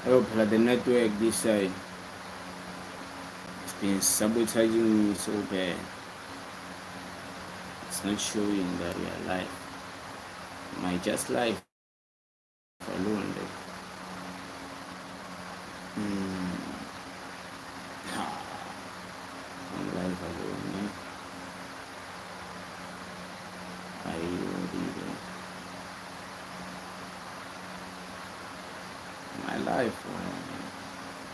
Oh, but the network this side has been sabotaging me so bad. It's not showing that we are live. My just life alone, though. My life alone, eh? I really my life.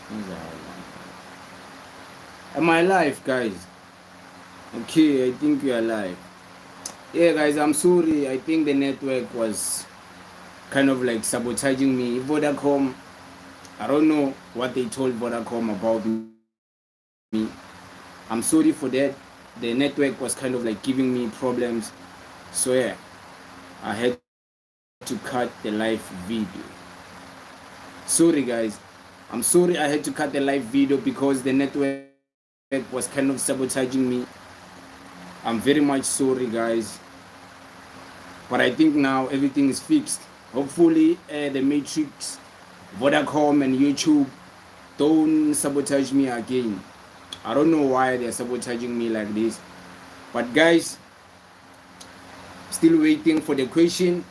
Things are my life, guys. Okay, I think we are live. Yeah, guys, I'm sorry. I think the network was kind of like sabotaging me. Vodacom, I don't know what they told Vodacom about me. I'm sorry for that. The network was kind of like giving me problems. So yeah, I had to cut the live video. Sorry, guys. I'm sorry I had to cut the live video because the network was kind of sabotaging me. I'm very much sorry, guys. But I think now everything is fixed. Hopefully, the Matrix, Vodacom, and YouTube don't sabotage me again. I don't know why they're sabotaging me like this. But guys, still waiting for the question.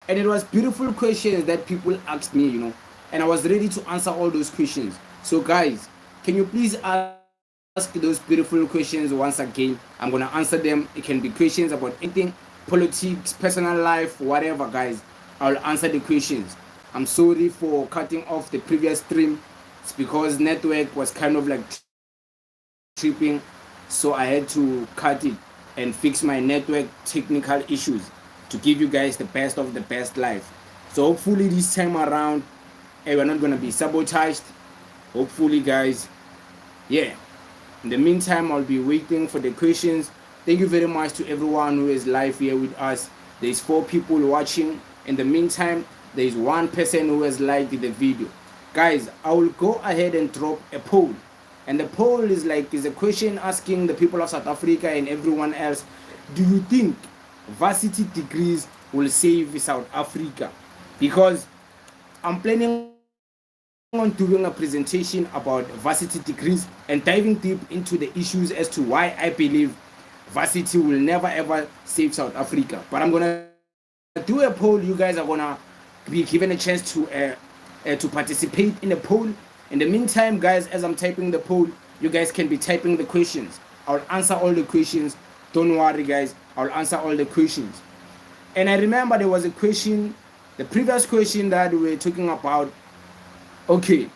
And it was beautiful questions that people asked me. And I was ready to answer all those questions. So guys, can you please ask those beautiful questions once again? I'm gonna answer them. It can be questions about anything, politics, personal life, whatever, guys. I'll answer the questions. I'm sorry for cutting off the previous stream. It's because network was kind of like tripping, so I had to cut it and fix my network technical issues to give you guys the best of the best life. So hopefully this time around, we're not gonna be sabotaged. Hopefully, guys. Yeah. In the meantime, I'll be waiting for the questions. Thank you very much to everyone who is live here with us. There's 4 people watching. In the meantime, there's 1 person who has liked the video. Guys, I will go ahead and drop a poll. And the poll is a question asking the people of South Africa and everyone else, do you think varsity degrees will save South Africa? Because I'm planning on doing a presentation about varsity degrees and diving deep into the issues as to why I believe varsity will never ever save South Africa. But I'm gonna do a poll. You guys are gonna be given a chance to participate in the poll. In the meantime, guys, as I'm typing the poll, you guys can be typing the questions. I'll answer all the questions. Don't worry, guys. I'll answer all the questions. And I remember there was a question, the previous question that we were talking about. Okay,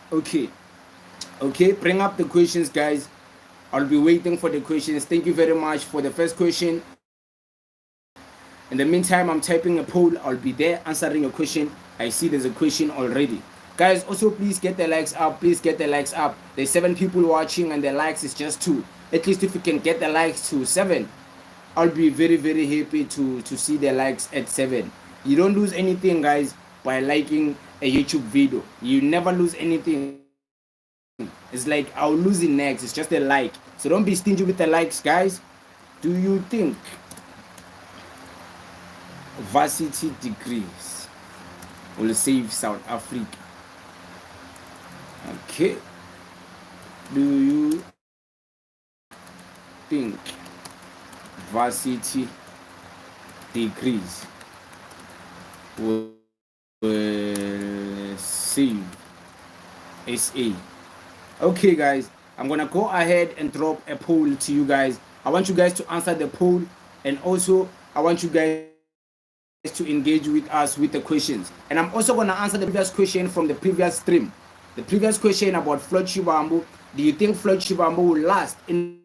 bring up the questions, guys. I'll be waiting for the questions. Thank you very much for the first question. In the meantime, I'm typing a poll. I'll be there answering your question. I see there's a question already. Guys, also please get the likes up. Please get the likes up. There's 7 people watching and the likes is just 2. At least if you can get the likes to 7, I'll be very, very happy to see the likes at 7. You don't lose anything, guys, by liking a YouTube video. You never lose anything. It's like I'll lose it next. It's just a like. So don't be stingy with the likes, guys. Do you think varsity degrees will save South Africa? Okay. Do you think varsity degrees will save SA? Okay, guys, I'm gonna go ahead and drop a poll to you guys. I want you guys to answer the poll, and also I want you guys to engage with us with the questions. And I'm also gonna answer the previous question from the previous stream. The previous question about Floyd Shivambu. Do you think Floyd Shivambu will last in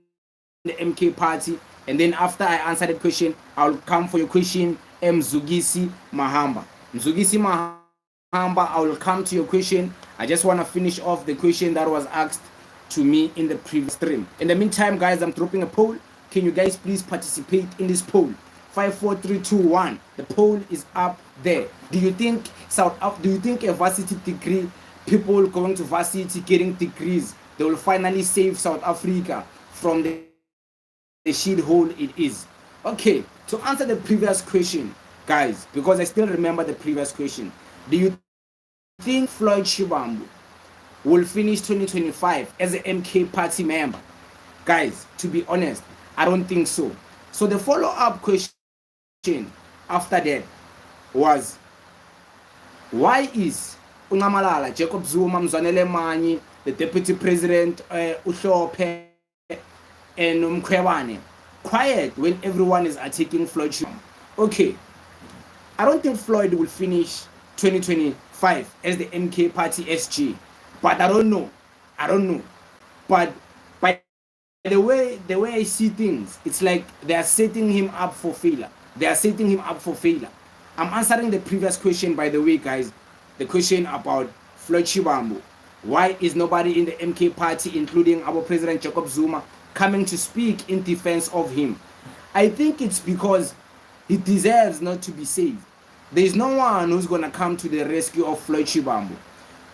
the MK party? And then after I answer that question, I'll come for your question, Mzugisi Mahamba. Mzugisi Mahamba, I will come to your question. I just want to finish off the question that was asked to me in the previous stream. In the meantime, guys, I'm dropping a poll. Can you guys please participate in this poll? 5, 4, 3, 2, 1. The poll is up there. Do you think a varsity degree, people going to varsity getting degrees, they will finally save South Africa from the shithole it is? Okay, to answer the previous question, guys, because I still remember the previous question. Do you think think Floyd Shivambu will finish 2025 as an MK party member? Guys, to be honest, I don't think so. So the follow-up question after that was, why is uNcamalala, Jacob Zuma, Mzwanele Manyi, the deputy president, Uhlophe, and Mkhwebane quiet when everyone is attacking Floyd Shivambu? Okay, I don't think Floyd will finish 2025 as the MK party SG, but I don't know. But by the way I see things, it's like they are setting him up for failure. I'm answering the previous question, by the way, guys. The question about Floyd Shivambu. Why is nobody in the MK party, including our president Jacob Zuma, coming to speak in defense of him? I think it's because he deserves not to be saved. There is no one who's going to come to the rescue of Floyd Shivambu.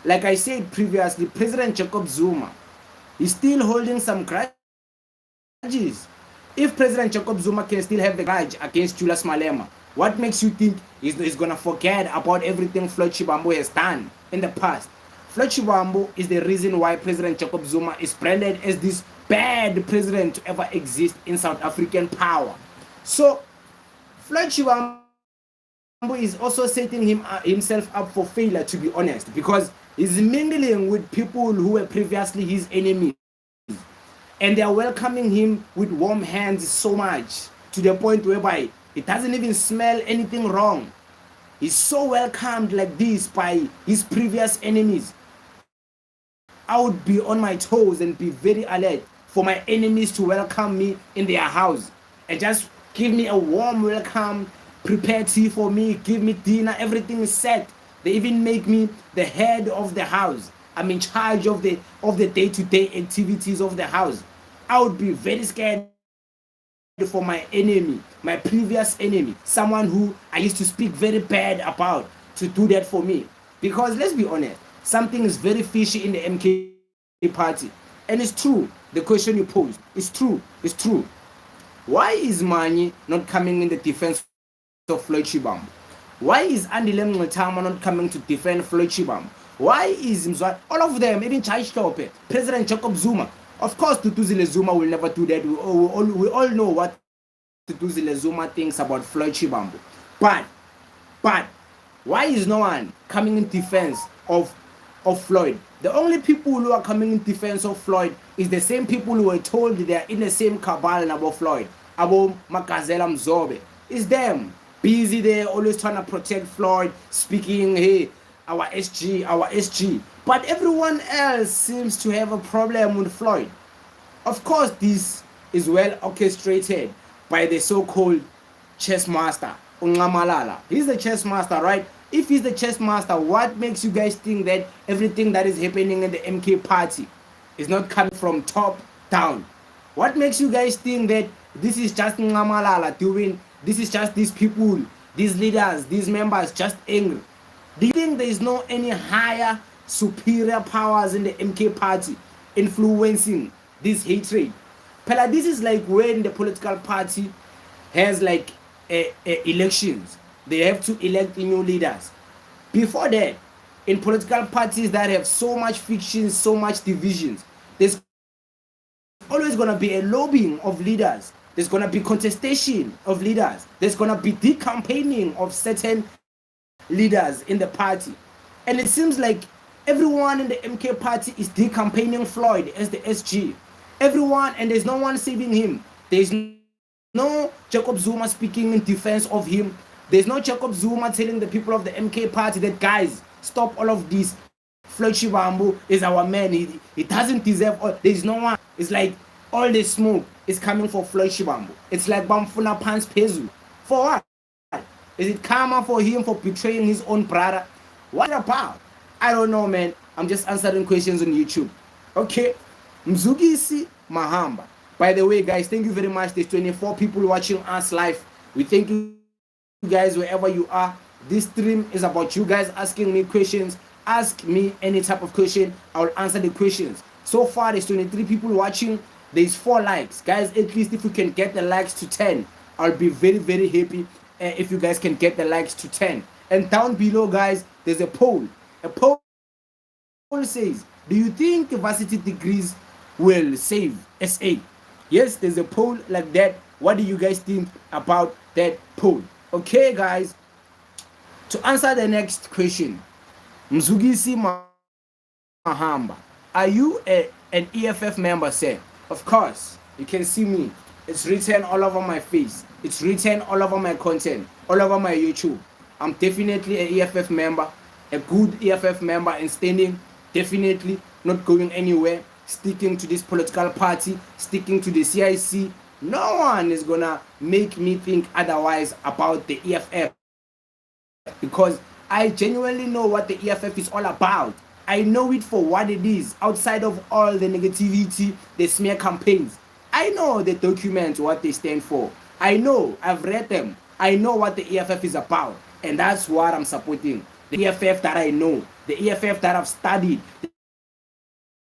Like I said previously, President Jacob Zuma is still holding some grudges. If President Jacob Zuma can still have the grudge against Julius Malema, what makes you think he's going to forget about everything Floyd Shivambu has done in the past? Floyd Shivambu is the reason why President Jacob Zuma is branded as this bad president to ever exist in South African power. So Floyd Shivambu is also setting himself up for failure, to be honest, because he's mingling with people who were previously his enemies, and they are welcoming him with warm hands so much to the point whereby it doesn't even smell anything wrong. He's so welcomed like this by his previous enemies. I would be on my toes and be very alert for my enemies to welcome me in their house and just give me a warm welcome, prepare tea for me, give me dinner, everything is set. They even make me the head of the house. I'm in charge of the day-to-day activities of the house. I would be very scared for my enemy, my previous enemy, someone who I used to speak very bad about, to do that for me. Because let's be honest, something is very fishy in the MK party. And it's true, the question you posed, it's true. Why is Manyi not coming in the defense of Floyd Shivambu? Why is Andile Mngxitama not coming to defend Floyd Shivambu? Why is Mzwa, all of them, even Chayishlope, President Jacob Zuma? Of course, Tutuzile Zuma will never do that. We all know what Tutuzile Zuma thinks about Floyd Shivambu. But why is no one coming in defense of Floyd? The only people who are coming in defense of Floyd is the same people who were told they are in the same cabal about Floyd, about Makazela Mzobe. It's them, busy there, always trying to protect Floyd, speaking, hey, our SG. But everyone else seems to have a problem with Floyd. Of course, this is well orchestrated by the so-called chess master, uNcamalala. He's the chess master, right? If he's the chess master, what makes you guys think that everything that is happening in the MK party is not coming from top down? What makes you guys think that this is just uNcamalala doing, this is just these people, these leaders, these members just angry? Do you think there is no any higher, superior powers in the MK party influencing this hatred? Pela, this is like when the political party has like elections. They have to elect new leaders. Before that, in political parties that have so much friction, so much divisions, there's always going to be a lobbying of leaders. There's going to be contestation of leaders. There's going to be decampaigning of certain leaders in the party. And it seems like everyone in the MK party is decampaigning Floyd as the SG. Everyone, and there's no one saving him. There's no Jacob Zuma speaking in defense of him. There's no Jacob Zuma telling the people of the MK party that, guys, stop all of this. Floyd Shivambu is our man. He doesn't deserve all. There's no one. It's like all the smoke is coming for Floyd Shivambu. It's like Bamfuna Pants Pezu. For what? Is it karma for him for betraying his own brother? What about? I don't know, man. I'm just answering questions on YouTube. Okay. Mzugisi Mahamba. By the way, guys, thank you very much. There's 24 people watching us live. We thank you guys wherever you are. This stream is about you guys asking me questions. Ask me any type of question. I will answer the questions. So far, there's 23 people watching. There's 4 likes. Guys, at least if we can get the likes to 10, I'll be very, very happy if you guys can get the likes to 10. And down below, guys, there's a poll. A poll says, do you think varsity degrees will save SA? Yes, there's a poll like that. What do you guys think about that poll? Okay, guys, to answer the next question, Mzugisi Mahamba, are you an EFF member, sir? Of course, you can see me. It's written all over my face. It's written all over my content, all over my YouTube. I'm definitely an EFF member, a good EFF member, and standing, definitely not going anywhere, sticking to this political party, sticking to the CIC. No one is gonna make me think otherwise about the EFF, because I genuinely know what the EFF is all about. I know it for what it is, outside of all the negativity, the smear campaigns. I know the documents, what they stand for. I know, I've read them. I know what the EFF is about, and that's what I'm supporting. The EFF that I know, the EFF that I've studied,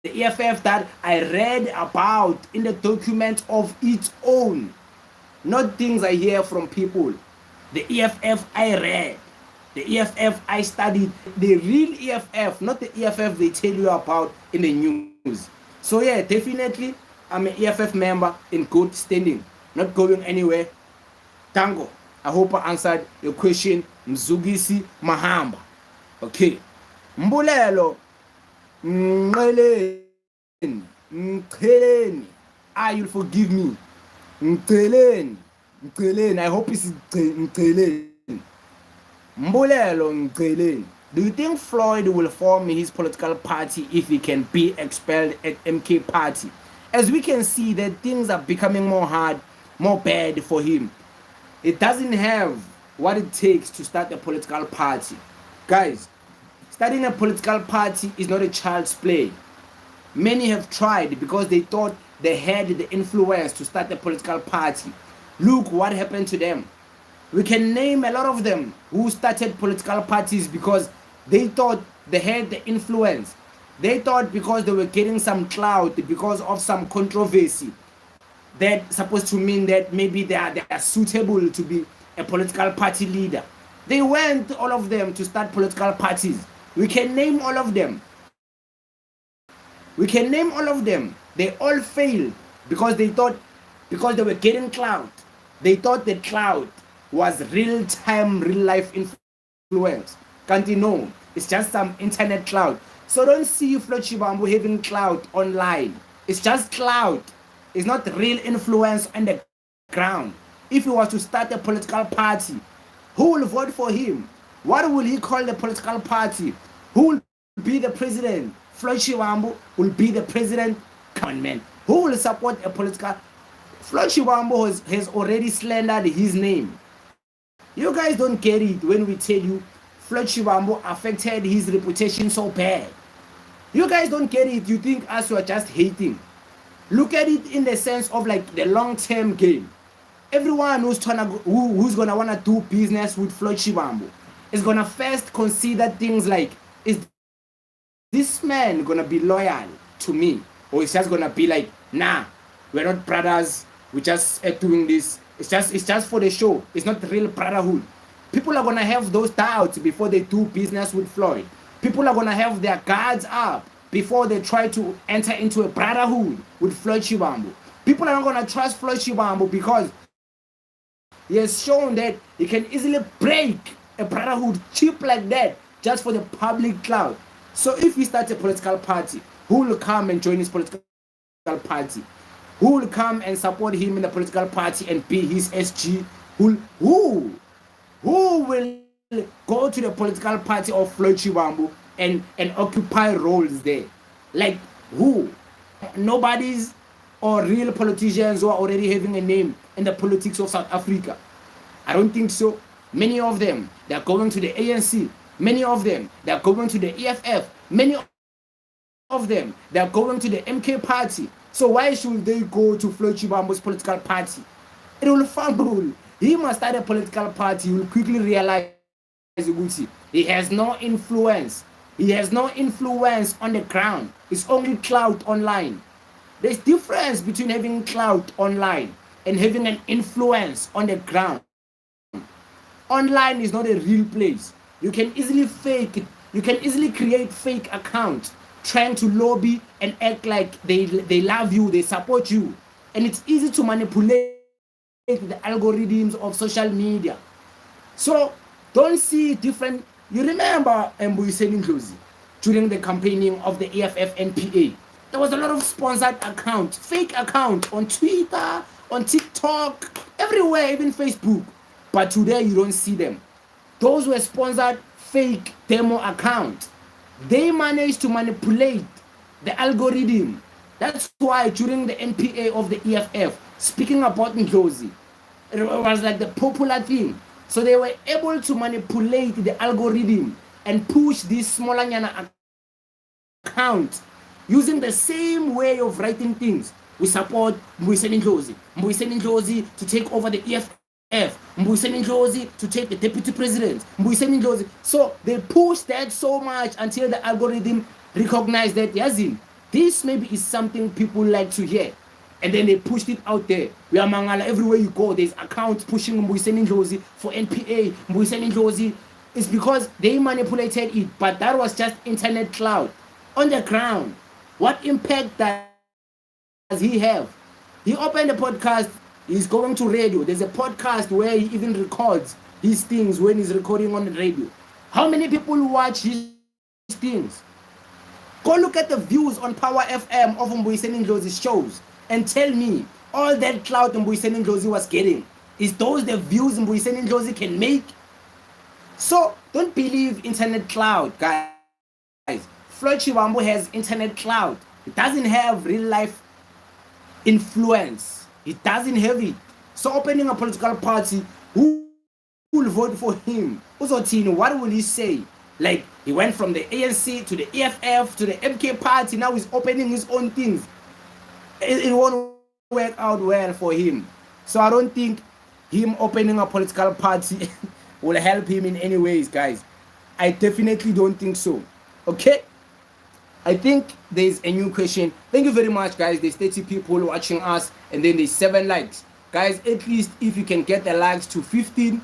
the EFF that I read about in the document of its own, not things I hear from people. The EFF I read, the EFF I studied, the real EFF, not the EFF they tell you about in the news. So yeah, definitely I'm an EFF member in good standing, not going anywhere. Tango, I hope I answered your question. Mzugisi Mahamba. Okay. Mbulelo Mqeleni, Mqeleni. You'll forgive me. Mqeleni, Mqeleni. I hope it's Mqeleni. Mbulelo Mqeleni. Do you think Floyd will form his political party if he can be expelled at MK party? As we can see that things are becoming more hard, more bad for him. It doesn't have what it takes to start a political party. Guys, starting a political party is not a child's play. Many have tried because they thought they had the influence to start a political party. Look what happened to them. We can name a lot of them who started political parties because they thought they had the influence. They thought because they were getting some clout, because of some controversy, that's supposed to mean that maybe they are suitable to be a political party leader. They went, all of them, to start political parties. We can name all of them. We can name all of them. They all failed because they thought, because they were getting clout. They thought the clout was real-time, real-life influence. Can't you know? It's just some internet clout. So don't see Floyd Shivambu having clout online. It's just clout. It's not real influence on the ground. If he was to start a political party, who will vote for him? What will he call the political party? Who will be the president? Floyd Shivambu will be the president. Come on, man. Who will support a political? Floyd Shivambu has already slandered his name. You guys don't get it when we tell you Floyd Shivambu affected his reputation so bad. You guys don't get it. You think us were just hating. Look at it in the sense of like the long-term game. Everyone who's gonna wanna do business with Floyd Shivambu is gonna first consider things like, is this man gonna be loyal to me, or is just gonna be like, nah, we're not brothers, we're just doing this. It's just for the show. It's not real brotherhood. People are gonna have those doubts before they do business with Floyd. People are gonna have their guards up before they try to enter into a brotherhood with Floyd Shivambu. People are not gonna trust Floyd Shivambu because he has shown that he can easily break a brotherhood cheap like that just for the public clout. So if he starts a political party, who will come and join his political party? Who will come and support him in the political party and be his SG? Who will go to the political party of Floyd Shivambu and occupy roles there? Like who? Nobody's or real politicians who are already having a name in the politics of South Africa. I don't think so. Many of them, they are going to the ANC. Many of them, they are going to the EFF. Many of them, they are going to the MK party. So why should they go to Floyd Shivambu's political party? It will fumble. He must start a political party. He will quickly realize he has no influence. He has no influence on the ground. It's only clout online. There's difference between having clout online and having an influence on the ground. Online is not a real place. You can easily fake You can easily create fake accounts trying to lobby and act like they love you, they support you. And it's easy to manipulate the algorithms of social media. So don't see different. You remember Mbuyiseni Ndlozi during the campaigning of the EFF NPA? There was a lot of sponsored accounts, fake accounts on Twitter, on TikTok, everywhere, even Facebook. But today you don't see them. Those were sponsored fake demo accounts. They managed to manipulate the algorithm. That's why during the NPA of the EFF, speaking about Ndlozi, it was like the popular thing. So they were able to manipulate the algorithm and push this smaller nyana account using the same way of writing things. We support Mbuyiseni Ndlozi to take over the EFF, Mbuyiseni Ndlozi to take the deputy president, Mbuyiseni Ndlozi. So they pushed that so much until the algorithm recognized that, Yazin, this maybe is something people like to hear. And then they pushed it out there. We are mangala everywhere you go. There's accounts pushing Mbuyiseni Ndlozi for NPA, Mbuyiseni Ndlozi. It's because they manipulated it, but that was just internet cloud. On the ground, what impact does he have? He opened a podcast, he's going to radio. There's a podcast where he even records his things when he's recording on the radio. How many people watch his things? Go look at the views on Power FM of Mbuyiseni Ndlozi's shows and tell me all that clout Mbuyiseni Ndlozi was getting. Is those the views Mbuyiseni Ndlozi can make? So don't believe internet cloud, guys. Floyd Shivambu has internet cloud. It doesn't have real life influence. It doesn't have it. So opening a political party, who will vote for him? Uzotini, what will he say? Like, he went from the ANC to the EFF to the MK party. Now he's opening his own things. It won't work out well for him. So I don't think him opening a political party will help him in any ways, guys. I definitely don't think so. Okay? I think there's a new question. Thank you very much, guys. There's 30 people watching us, and then there's 7 likes. Guys, at least if you can get the likes to 15,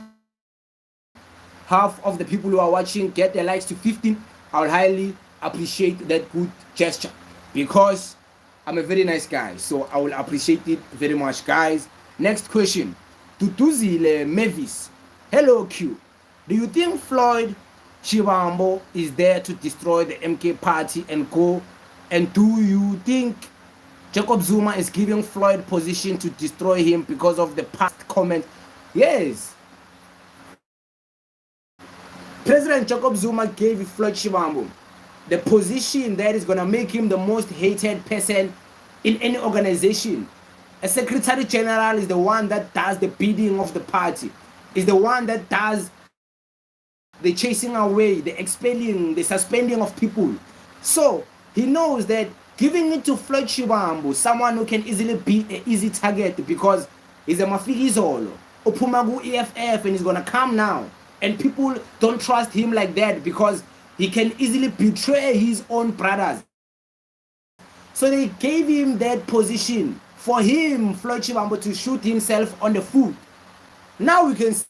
half of the people who are watching get the likes to 15, I'll highly appreciate that good gesture, because I'm a very nice guy, so I will appreciate it very much, guys. Next question. Tutuzile Mavis. Hello, Q. Do you think Floyd Shivambu is there to destroy the MK party and go? And do you think Jacob Zuma is giving Floyd position to destroy him because of the past comment? Yes. President Jacob Zuma gave Floyd Shivambu the position that is going to make him the most hated person in any organization. A secretary general is the one that does the bidding of the party, is the one that does the chasing away, the expelling, the suspending of people. So he knows that giving it to Floyd Shivambu, someone who can easily be an easy target because he's a mafikizolo, Upumagu EFF, and he's going to come now. And people don't trust him like that because he can easily betray his own brothers. So they gave him that position for him, Floyd Shivambu, to shoot himself on the foot. Now we can see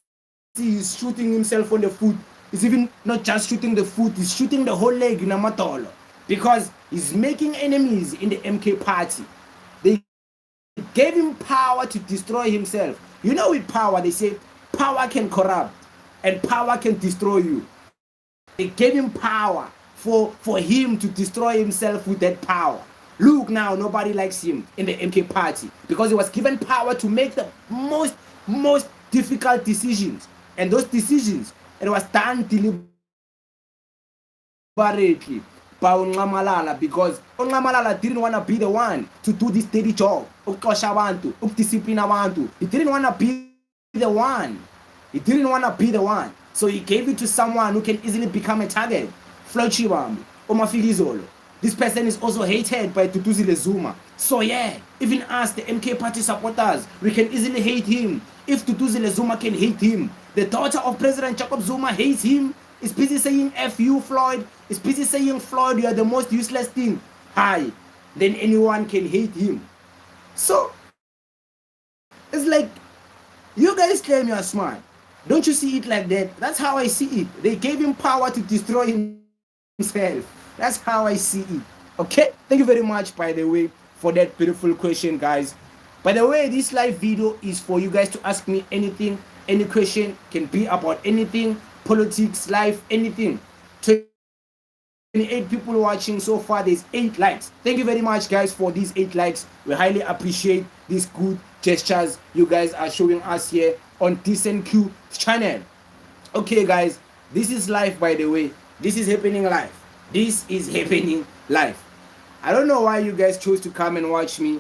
he's shooting himself on the foot. He's even not just shooting the foot, he's shooting the whole leg in a matolo, because he's making enemies in the MK party. They gave him power to destroy himself. You know, with power, they say power can corrupt and power can destroy you. They gave him power for him to destroy himself with that power. Look now, nobody likes him in the MK party because he was given power to make the most difficult decisions. And those decisions, it was done deliberately by Ongamalala, because Ongamalala didn't want to be the one to do this dirty job. He didn't want to be the one. He didn't want to be the one. So he gave it to someone who can easily become a target. Floyd Shivambu, Omafilizolo. This person is also hated by Tutuzile Zuma. So yeah, even us, the MK party supporters, we can easily hate him. If Tutuzile Zuma can hate him, the daughter of President Jacob Zuma hates him, is busy saying F you, Floyd, is busy saying, Floyd, you are the most useless thing. Hi, then anyone can hate him. So, it's like, you guys claim you are smart. Don't you see it like that? That's how I see it. They gave him power to destroy himself. That's how I see it. Okay, thank you very much, by the way, for that beautiful question, guys. By the way, this live video is for you guys to ask me anything, any question, can be about anything, politics, life, anything. 28 people watching so far. There's 8 likes. Thank you very much, guys, for these 8 likes. We highly appreciate these good gestures you guys are showing us here on Decent Q channel. Okay, guys, this is live, by the way. This is happening live. This is happening live. I don't know why you guys chose to come and watch me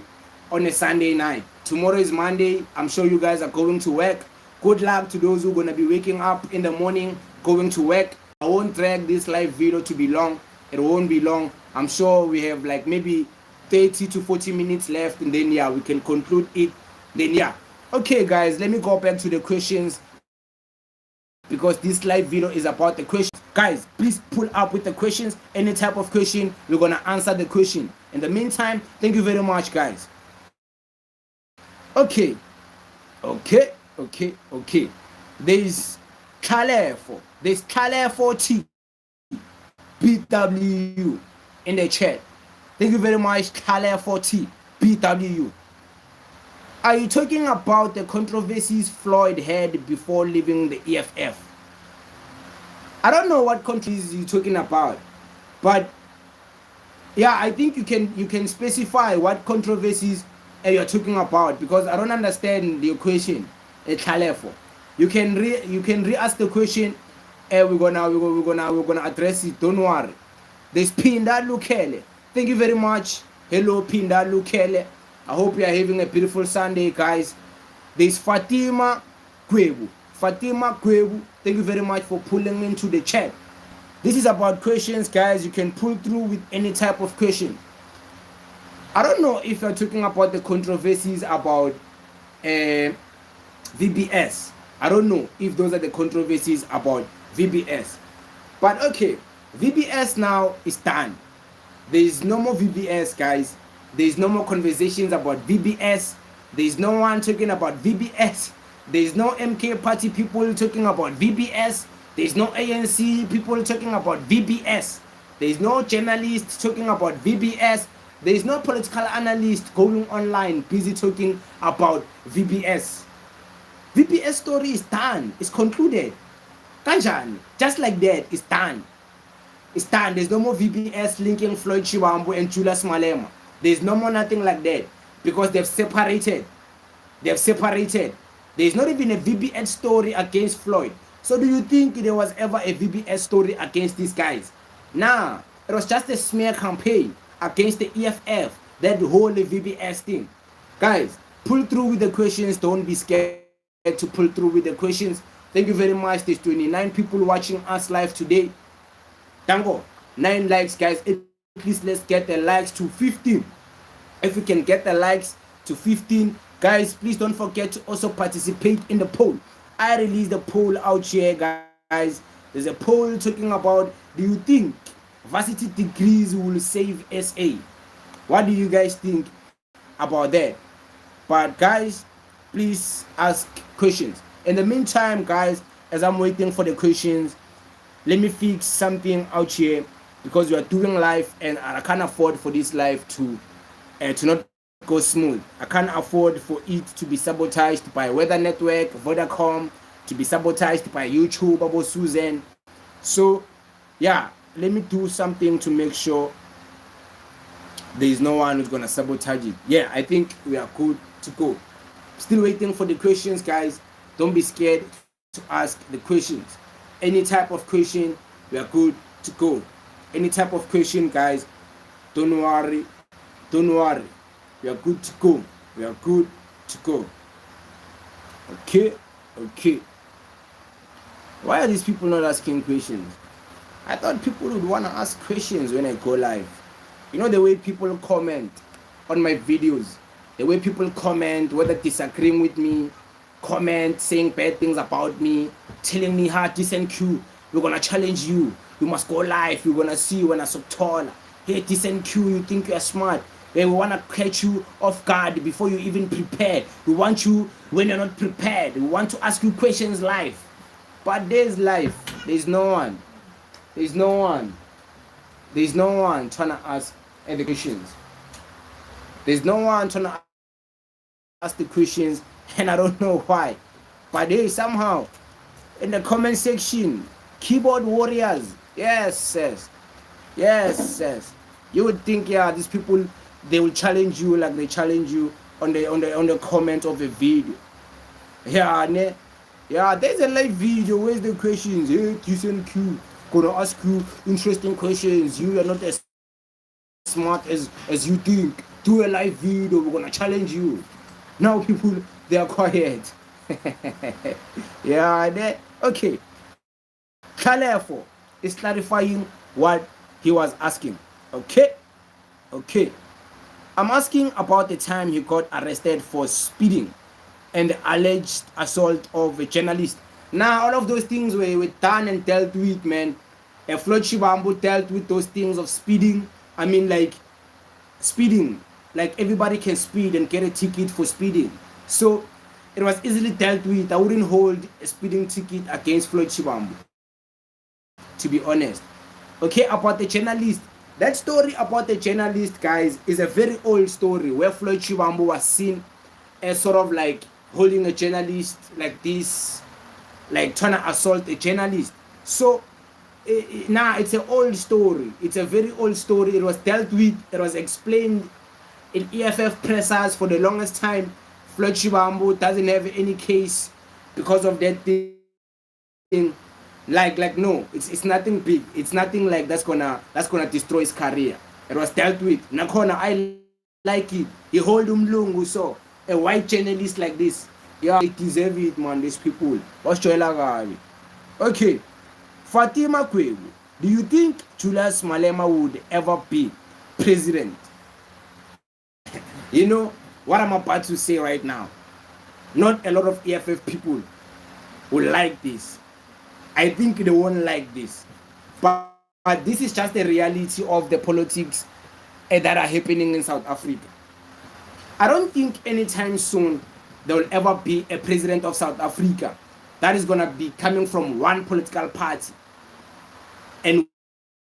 on a Sunday night. Tomorrow is Monday. I'm sure you guys are going to work. Good luck to those who are going to be waking up in the morning, going to work. I won't drag this live video to be long. It won't be long. I'm sure we have like maybe 30 to 40 minutes left, and then yeah, we can conclude it. Then yeah. Okay, guys, let me go back to the questions, because this live video is about the questions. Guys, please pull up with the questions. Any type of question, we're gonna answer the question. In the meantime, thank you very much, guys. Okay. There's Kale 4T BW in the chat. Thank you very much, Kale 4T BW. Are you talking about the controversies Floyd had before leaving the EFF? I don't know what controversies you're talking about, but yeah, I think you can specify what controversies you're talking about, because I don't understand the question. You can re-ask the question. We're gonna address it. Don't worry. There's Pinda Lukele. Thank you very much. Hello, Pinda Lukele. I hope you are having a beautiful Sunday, guys. There's Fatima Kwebu. Thank you very much for pulling into the chat. This is about questions, guys. You can pull through with any type of question. I don't know if you're talking about the controversies about VBS. I don't know if those are the controversies about VBS. But okay, VBS now is done. There is no more VBS, guys. There is no more conversations about VBS. There is no one talking about VBS. There is no MK party people talking about VBS. There is no ANC people talking about VBS. There is no journalist talking about VBS. There is no political analyst going online busy talking about VBS. VBS story is done. It's concluded. Kanjani, just like that, it's done. It's done. There's no more VBS linking Floyd Shivambu and Julius Malema. There's no more nothing like that, because they've separated. There's not even a VBS story against Floyd. So do you think there was ever a VBS story against these guys? Nah, it was just a smear campaign against the EFF, that whole VBS thing. Guys, pull through with the questions. Don't be scared to pull through with the questions. Thank you very much. There's 29 people watching us live today. Tango, 9 likes, guys. Please, let's get the likes to 15. If we can get the likes to 15, guys, please don't forget to also participate in the poll. I released the poll out here, guys. There's a poll talking about, do you think varsity degrees will save SA? What do you guys think about that? But guys, please ask questions. In the meantime, guys, as I'm waiting for the questions, let me fix something out here, because we are doing live and I can't afford for this live to not go smooth. I can't afford for it to be sabotaged by Weather Network, Vodacom, to be sabotaged by YouTube, Abo Susan. So yeah, let me do something to make sure there is no one who's gonna sabotage it. Yeah, I think we are good to go. Still waiting for the questions, guys. Don't be scared to ask the questions. Any type of question, we are good to go. Any type of question, guys, don't worry. We are good to go. Okay. Why are these people not asking questions? I thought people would want to ask questions when I go live. You know the way people comment on my videos, the way people comment, whether disagreeing with me, comment saying bad things about me, telling me how Decent Q, we're gonna challenge you, you must go live, we're gonna see you when I'm so tall. Hey Decent Q, you think you're smart. Hey, we wanna catch you off guard before you even prepared. We want you when you're not prepared. We want to ask you questions live. But there's life. There's no one. There's no one trying to ask the questions. There's no one trying to ask the questions, and I don't know why. But hey, somehow, in the comment section, keyboard warriors, yes. You would think, yeah, these people, they will challenge you like they challenge you on the comment of a video. Yeah, there's a live video. Where's the questions? Hey, TSNQ, gonna ask you interesting questions. You are not as smart as you think. Do a live video. We're gonna challenge you. Now people, they are quiet. Okay. Kalefo is clarifying what he was asking. Okay. I'm asking about the time he got arrested for speeding and the alleged assault of a journalist. Now, all of those things were done and dealt with, man. Floyd Shivambu dealt with those things of speeding. I mean, like, speeding. Like, everybody can speed and get a ticket for speeding. So, it was easily dealt with. I wouldn't hold a speeding ticket against Floyd Shivambu, to be honest. Okay, about the journalist. That story about the journalist, guys, is a very old story where Floyd Shivambu was seen as sort of like holding a journalist like this, like trying to assault a journalist. So now it's an old story. It's a very old story. It was dealt with. It was explained in EFF pressers for the longest time. Floyd Shivambu doesn't have any case because of that thing. Like no, it's nothing big. It's nothing like that's gonna destroy his career. It was dealt with. Nakona, I like it. He hold umlungu, so a white journalist like this. Yeah, they deserve it, man. These people. Okay. Fatima Kwebu, do you think Julius Malema would ever be president? You know what I'm about to say right now. Not a lot of EFF people will like this. I think they won't like this. But this is just the reality of the politics that are happening in South Africa. I don't think anytime soon there will ever be a president of South Africa that is going to be coming from one political party and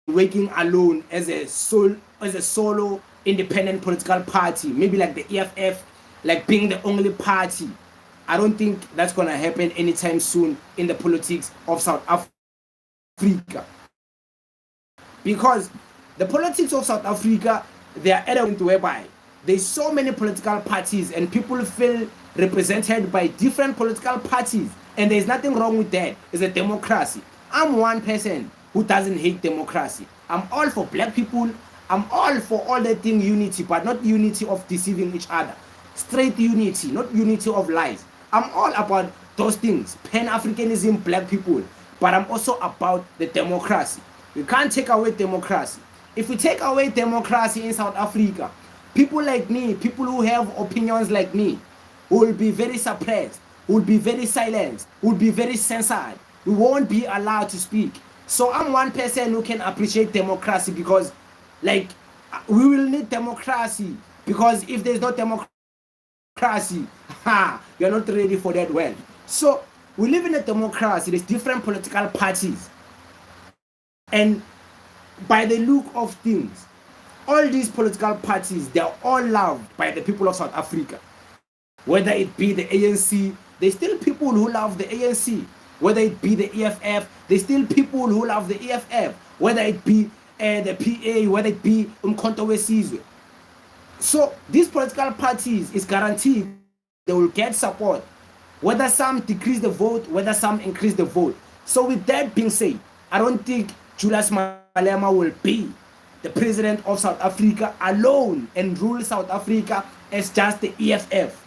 working alone as a solo independent political party, maybe like the EFF, like being the only party. I don't think that's going to happen anytime soon in the politics of South Africa. Because the politics of South Africa, they are at a point whereby there's so many political parties and people feel represented by different political parties. And there's nothing wrong with that. It's a democracy. I'm one person who doesn't hate democracy. I'm all for black people. I'm all for all that thing unity, but not unity of deceiving each other. Straight unity, not unity of lies. I'm all about those things, Pan-Africanism, black people, but I'm also about the democracy. We can't take away democracy. If we take away democracy in South Africa, people like me, people who have opinions like me, will be very suppressed, will be very silent, will be very censored. We won't be allowed to speak. So I'm one person who can appreciate democracy because, like, we will need democracy because if there's no democracy, you're not ready for that well. So we live in a democracy. There's different political parties, and by the look of things, all these political parties, they're all loved by the people of South Africa. Whether it be the ANC, there's still people who love the ANC. Whether it be the EFF, there's still people who love the EFF. Whether it be the PA, whether it be Umkhonto weSizwe. So these political parties is guaranteed they will get support, whether some decrease the vote, whether some increase the vote. So with that being said, I don't think Julius Malema will be the president of South Africa alone and rule South Africa as just the EFF.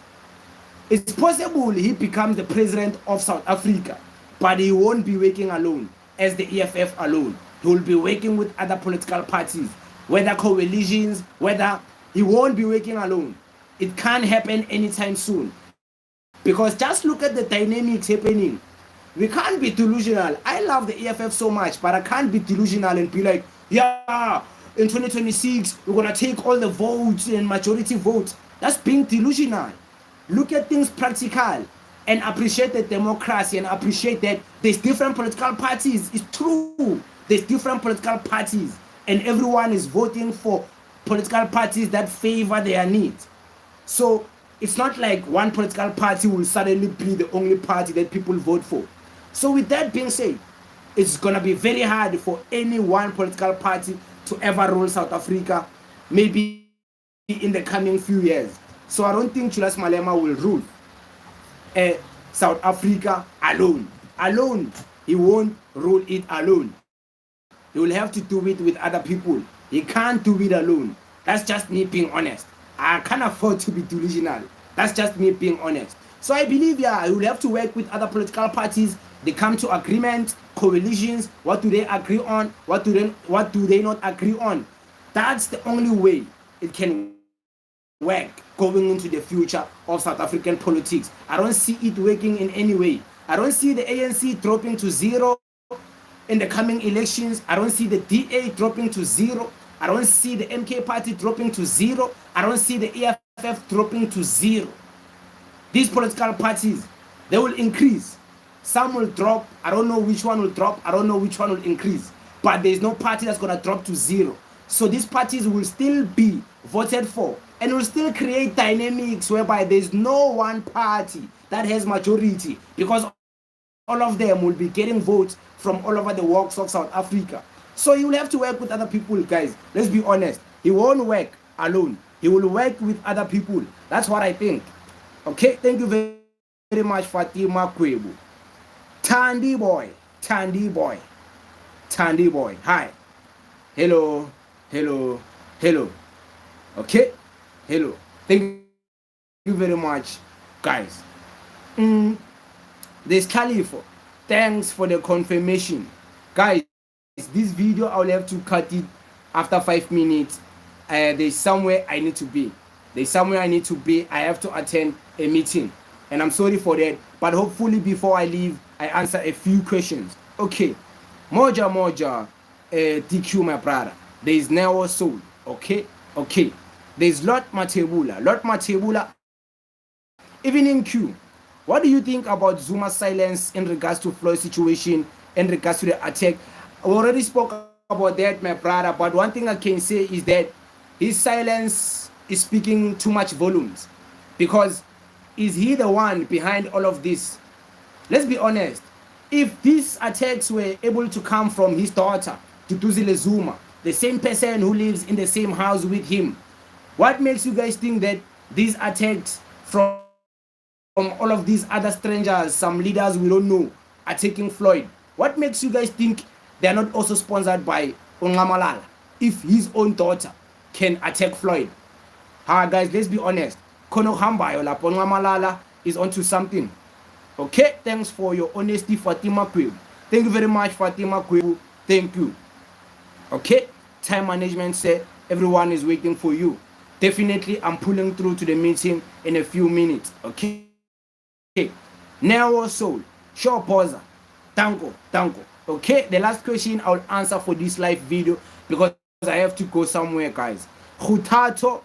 It's possible he becomes the president of South Africa, but he won't be working alone as the EFF alone. He will be working with other political parties, whether coalitions, whether he won't be working alone. It can't happen anytime soon. Because just look at the dynamics happening. We can't be delusional. I love the EFF so much, but I can't be delusional and be like, yeah, in 2026, we're going to take all the votes and majority votes. That's being delusional. Look at things practical and appreciate the democracy and appreciate that there's different political parties. It's true. There's different political parties and everyone is voting for political parties that favor their needs. So it's not like one political party will suddenly be the only party that people vote for. So with that being said, it's gonna be very hard for any one political party to ever rule South Africa, maybe in the coming few years. So I don't think Julius Malema will rule South Africa alone. Alone, he won't rule it alone. He will have to do it with other people. He can't do it alone. That's just me being honest. I can't afford to be delusional. That's just me being honest. So I believe, yeah, he will have to work with other political parties. They come to agreement, coalitions. What do they agree on? What do they not agree on? That's the only way it can work going into the future of South African politics. I don't see it working in any way. I don't see the ANC dropping to zero in the coming elections. I don't see the DA dropping to zero. I don't see the MK party dropping to zero. I don't see the EFF dropping to zero. These political parties, they will increase. Some will drop. I don't know which one will drop. I don't know which one will increase. But there's no party that's going to drop to zero. So these parties will still be voted for and will still create dynamics whereby there's no one party that has majority, because all of them will be getting votes from all over the walks of South Africa. So he will have to work with other people, guys. Let's be honest. He won't work alone. He will work with other people. That's what I think. Okay, thank you very much, Fatima Kwebu. Tandy boy. Hi. Hello. Okay, hello. Thank you very much, guys. There's Khalifa. Thanks for the confirmation, guys. This video I'll have to cut it after 5 minutes. There's somewhere I need to be. I have to attend a meeting, and I'm sorry for that, but hopefully before I leave I answer a few questions. Okay, moja DQ, my brother. There is Neo Soul. Okay, there's Lot Matebula, even in Q. What do you think about Zuma's silence in regards to Floyd's situation, in regards to the attack? I already spoke about that, my brother, but one thing I can say is that his silence is speaking too much volumes, because is he the one behind all of this? Let's be honest. If these attacks were able to come from his daughter, Duduzile Zuma, the same person who lives in the same house with him, what makes you guys think that these attacks from all of these other strangers, some leaders we don't know, attacking Floyd? What makes you guys think they are not also sponsored by Ongamalala if his own daughter can attack Floyd? Guys, let's be honest. Kono Hambayo la Ongamalala is onto something. Okay, thanks for your honesty, Fatima Kwebu. Thank you very much, Fatima Kwebu. Thank you. Okay, time management said everyone is waiting for you. Definitely, I'm pulling through to the meeting in a few minutes. Okay. Neo Soul, sure poser. Tango. Okay, the last question I'll answer for this live video, because I have to go somewhere, guys. Hutato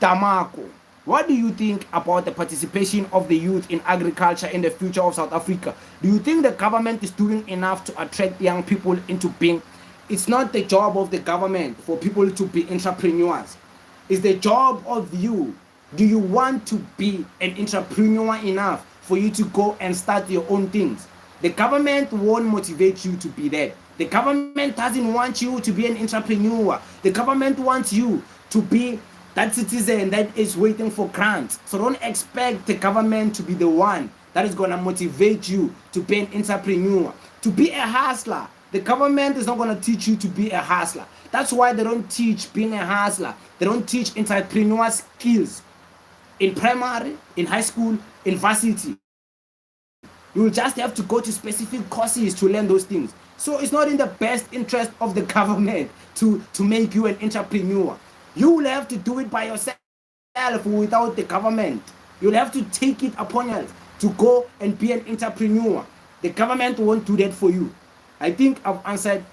Tamako, what do you think about the participation of the youth in agriculture in the future of South Africa? Do you think the government is doing enough to attract young people into being? It's not the job of the government for people to be entrepreneurs. It's the job of you. Do you want to be an entrepreneur enough for you to go and start your own things? The government won't motivate you to be that. The government doesn't want you to be an entrepreneur. The government wants you to be that citizen that is waiting for grants. So don't expect the government to be the one that is going to motivate you to be an entrepreneur, to be a hustler. The government is not going to teach you to be a hustler. That's why they don't teach being a hustler. They don't teach entrepreneur skills in primary, in high school, in varsity. You will just have to go to specific courses to learn those things. So it's not in the best interest of the government to make you an entrepreneur. You will have to do it by yourself without the government. You'll have to take it upon yourself to go and be an entrepreneur. The government won't do that for you. I think I've answered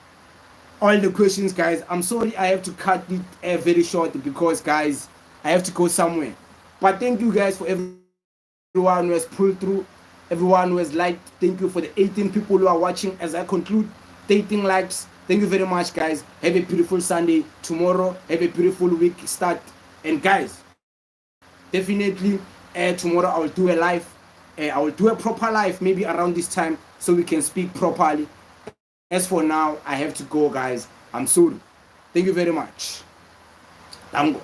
all the questions, guys. I'm sorry I have to cut it very short because, guys, I have to go somewhere. But thank you guys for everyone who has pulled through, everyone who has liked. Thank you for the 18 people who are watching as I conclude. 18 likes, Thank you very much, guys. Have a beautiful Sunday. Tomorrow, have a beautiful week start. And guys, definitely tomorrow I will do a live. I will do a proper live maybe around this time so we can speak properly. As for now, I have to go, guys. I'm sorry. Thank you very much. Tango.